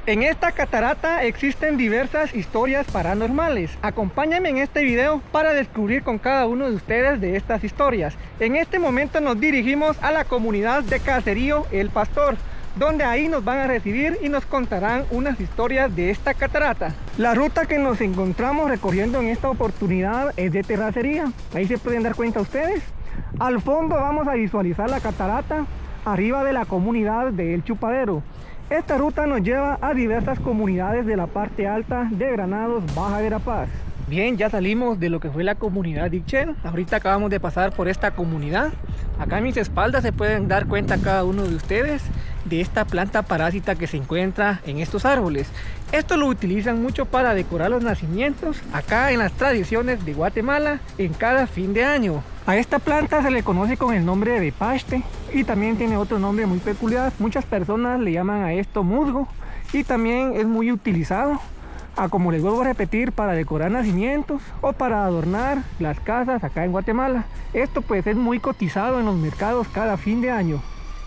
En esta catarata existen diversas historias paranormales. Acompáñenme en este video para descubrir con cada uno de ustedes de estas historias. En este momento nos dirigimos a la comunidad de Caserío El Pastor, donde ahí nos van a recibir y nos contarán unas historias de esta catarata. La ruta que nos encontramos recorriendo en esta oportunidad es de terracería. Ahí se pueden dar cuenta ustedes. Al fondo vamos a visualizar la catarata arriba de la comunidad de El Chupadero. Esta ruta nos lleva a diversas comunidades de la parte alta de Granados, Baja Verapaz. Bien, ya salimos de lo que fue la comunidad de Ixchel. Ahorita acabamos de pasar por esta comunidad. Acá a mis espaldas se pueden dar cuenta cada uno de ustedes de esta planta parásita que se encuentra en estos árboles. Esto lo utilizan mucho para decorar los nacimientos acá en las tradiciones de Guatemala en cada fin de año. A esta planta se le conoce con el nombre de paste y también tiene otro nombre muy peculiar. Muchas personas le llaman a esto musgo y también es muy utilizado, como les vuelvo a repetir, para decorar nacimientos o para adornar las casas acá en Guatemala. Esto pues es muy cotizado en los mercados cada fin de año.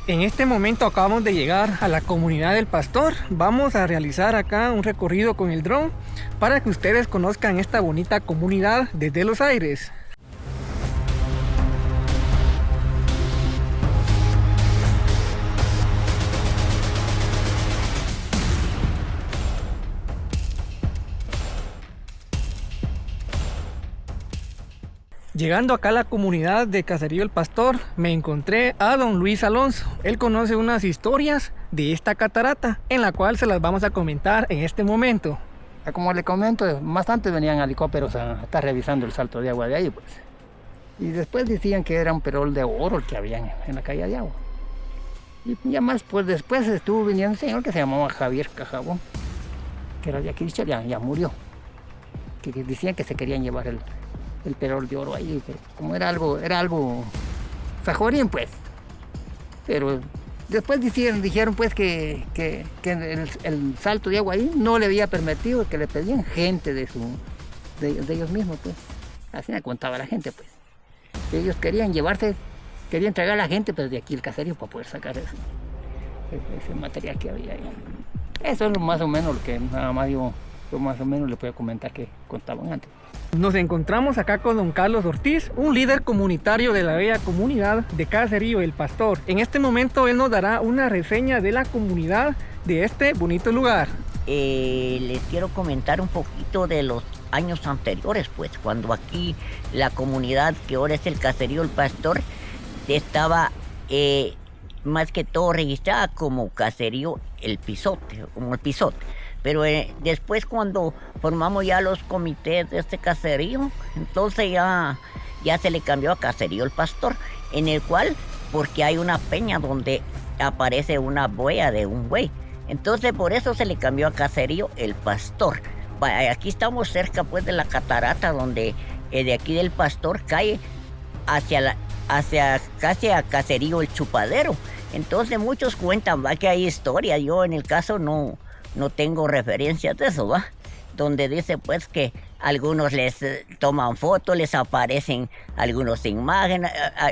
En este momento acabamos de llegar a la comunidad del Pastor. Vamos a realizar acá un recorrido con el dron para que ustedes conozcan esta bonita comunidad desde los aires. Llegando acá a la comunidad de Caserío El Pastor, me encontré a don Luis Alonso. Él conoce unas historias de esta catarata, en la cual se las vamos a comentar en este momento. Como le comento, más antes venían helicópteros a estar revisando el salto de agua de ahí, pues. Y después decían que era un perol de oro el que había en la calle de agua. Y ya más, pues después estuvo viniendo un señor que se llamaba Javier Cajabón, que era de aquí, ya murió. Que decían que se querían llevar el perol de oro ahí, que como era algo fajorín, pues. Pero después dijeron pues que el salto de agua ahí no le había permitido, que le pedían gente de ellos mismos, pues. Así me contaba la gente, pues. Que ellos querían entregar a la gente, pero de aquí el caserío, para poder sacar ese material que había ahí. Eso es más o menos lo que nada más yo más o menos le puedo comentar que contaban antes. Nos encontramos acá con don Carlos Ortiz, un líder comunitario de la bella comunidad de Caserío El Pastor. En este momento él nos dará una reseña de la comunidad de este bonito lugar. Les quiero comentar un poquito de los años anteriores, pues, cuando aquí la comunidad que ahora es el Caserío El Pastor estaba más que todo registrada como Caserío El Pisote, como el Pisote. Pero después, cuando formamos ya los comités de este caserío, entonces ya se le cambió a Caserío El Pastor, en el cual, porque hay una peña donde aparece una huella de un buey. Entonces por eso se le cambió a Caserío El Pastor. Aquí estamos cerca pues de la catarata, donde de aquí del Pastor cae hacia casi a Caserío El Chupadero. Entonces muchos cuentan, va, que hay historia. Yo en el caso no tengo referencias de eso, ¿va? Donde dice pues que algunos les toman fotos, les aparecen algunos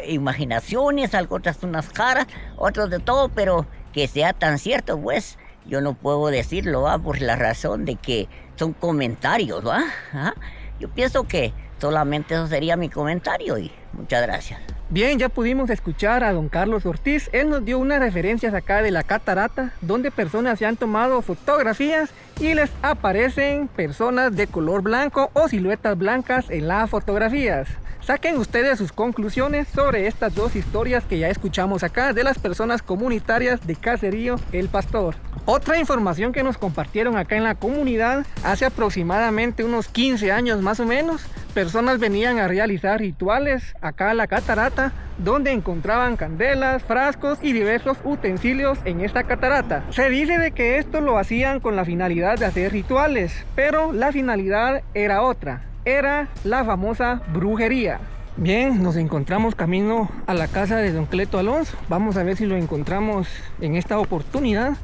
imaginaciones, otras unas caras, otros de todo, pero que sea tan cierto, pues yo no puedo decirlo, ¿va? Por la razón de que son comentarios, ¿va? ¿Ah? Yo pienso que solamente eso sería mi comentario y muchas gracias. Bien, ya pudimos escuchar a don Carlos Ortiz. Él nos dio unas referencias acá de la catarata, donde personas se han tomado fotografías y les aparecen personas de color blanco o siluetas blancas en las fotografías. Saquen ustedes sus conclusiones sobre estas dos historias que ya escuchamos acá de las personas comunitarias de Caserío El Pastor. Otra información que nos compartieron acá en la comunidad, hace aproximadamente unos 15 años más o menos, personas venían a realizar rituales acá a la catarata, donde encontraban candelas, frascos y diversos utensilios en esta catarata. Se dice de que esto lo hacían con la finalidad de hacer rituales, pero la finalidad era otra, era la famosa brujería. Bien, nos encontramos camino a la casa de don Cleto Alonso. Vamos a ver si lo encontramos en esta oportunidad,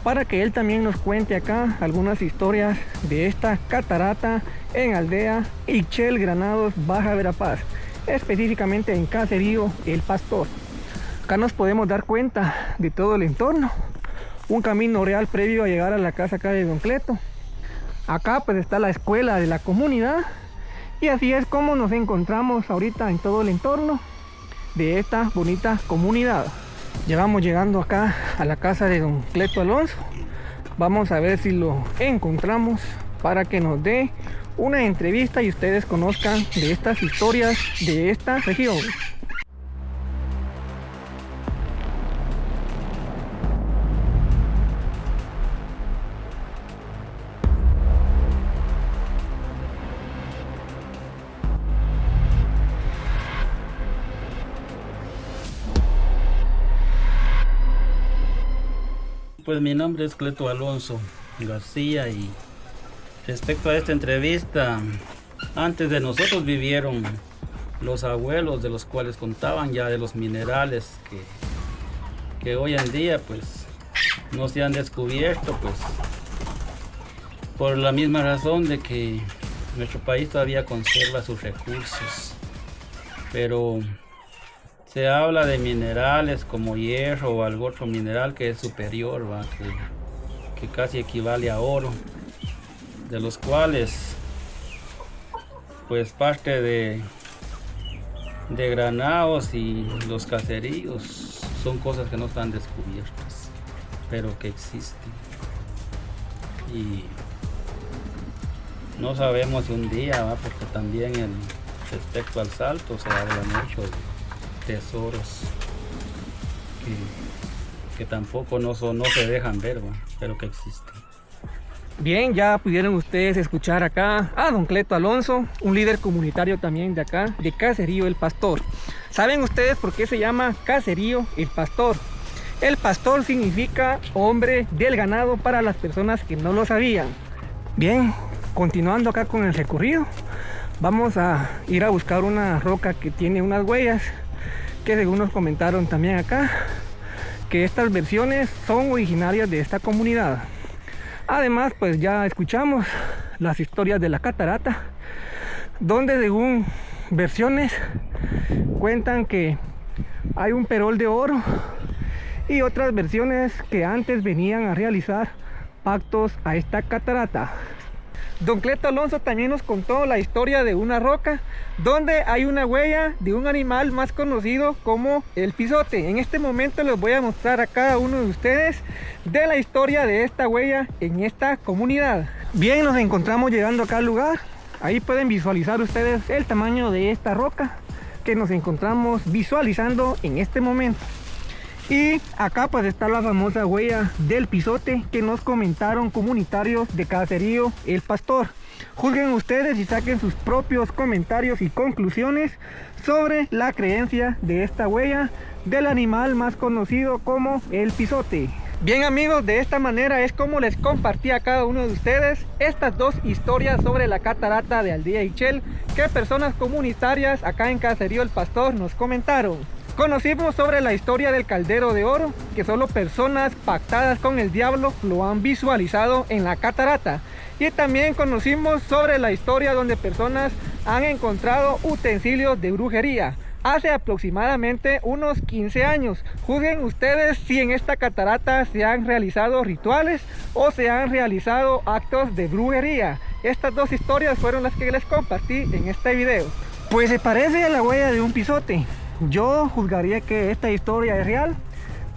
para que él también nos cuente acá algunas historias de esta catarata en aldea Ixchel, Granados, Baja Verapaz, específicamente en Caserío El Pastor. Acá nos podemos dar cuenta de todo el entorno, un camino real previo a llegar a la casa acá de Don Cleto. Acá pues está la escuela de la comunidad, y así es como nos encontramos ahorita en todo el entorno de esta bonita comunidad. Ya vamos llegando acá a la casa de Don Cleto Alonso. Vamos a ver si lo encontramos para que nos dé una entrevista y ustedes conozcan de estas historias de esta región. Pues mi nombre es Cleto Alonso García, y respecto a esta entrevista, antes de nosotros vivieron los abuelos, de los cuales contaban ya de los minerales que hoy en día pues no se han descubierto, pues por la misma razón de que nuestro país todavía conserva sus recursos, pero se habla de minerales como hierro o algún otro mineral que es superior, ¿va? Que casi equivale a oro, de los cuales pues parte de granados y los caseríos son cosas que no están descubiertas, pero que existen. Y no sabemos si un día, ¿va? Porque también respecto al Salto se habla mucho de tesoros que tampoco no se dejan ver, ¿va? Pero que existen. Bien, ya pudieron ustedes escuchar acá a Don Cleto Alonso, un líder comunitario también de acá, de Caserío El Pastor. ¿Saben ustedes por qué se llama Caserío El Pastor? El pastor significa hombre del ganado, para las personas que no lo sabían. Bien, continuando acá con el recorrido, vamos a ir a buscar una roca que tiene unas huellas, que según nos comentaron también acá, que estas versiones son originarias de esta comunidad. Además pues ya escuchamos las historias de la catarata, donde según versiones cuentan que hay un perol de oro, y otras versiones que antes venían a realizar pactos a esta catarata. Don Cleto Alonso también nos contó la historia de una roca donde hay una huella de un animal más conocido como el pisote. En este momento les voy a mostrar a cada uno de ustedes de la historia de esta huella en esta comunidad. Bien, nos encontramos llegando acá al lugar. Ahí pueden visualizar ustedes el tamaño de esta roca que nos encontramos visualizando en este momento. Y acá pues está la famosa huella del pisote que nos comentaron comunitarios de Caserío El Pastor. Juzguen ustedes y saquen sus propios comentarios y conclusiones sobre la creencia de esta huella del animal más conocido como el pisote. Bien amigos, de esta manera es como les compartí a cada uno de ustedes estas dos historias sobre la catarata de Aldea Ixchel que personas comunitarias acá en Caserío El Pastor nos comentaron. Conocimos sobre la historia del caldero de oro, que solo personas pactadas con el diablo lo han visualizado en la catarata. Y también conocimos sobre la historia donde personas han encontrado utensilios de brujería hace aproximadamente unos 15 años. Juzguen ustedes si en esta catarata se han realizado rituales o se han realizado actos de brujería. Estas dos historias fueron las que les compartí en este video. Pues se parece a la huella de un pisote. Yo juzgaría que esta historia es real,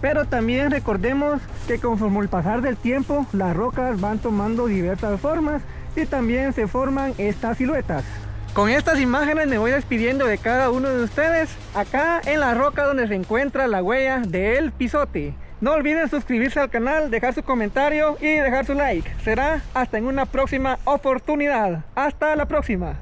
pero también recordemos que conforme el pasar del tiempo las rocas van tomando diversas formas y también se forman estas siluetas. Con estas imágenes me voy despidiendo de cada uno de ustedes acá en la roca donde se encuentra la huella del pisote. No olviden suscribirse al canal, dejar su comentario y dejar su like. Será hasta en una próxima oportunidad. Hasta la próxima.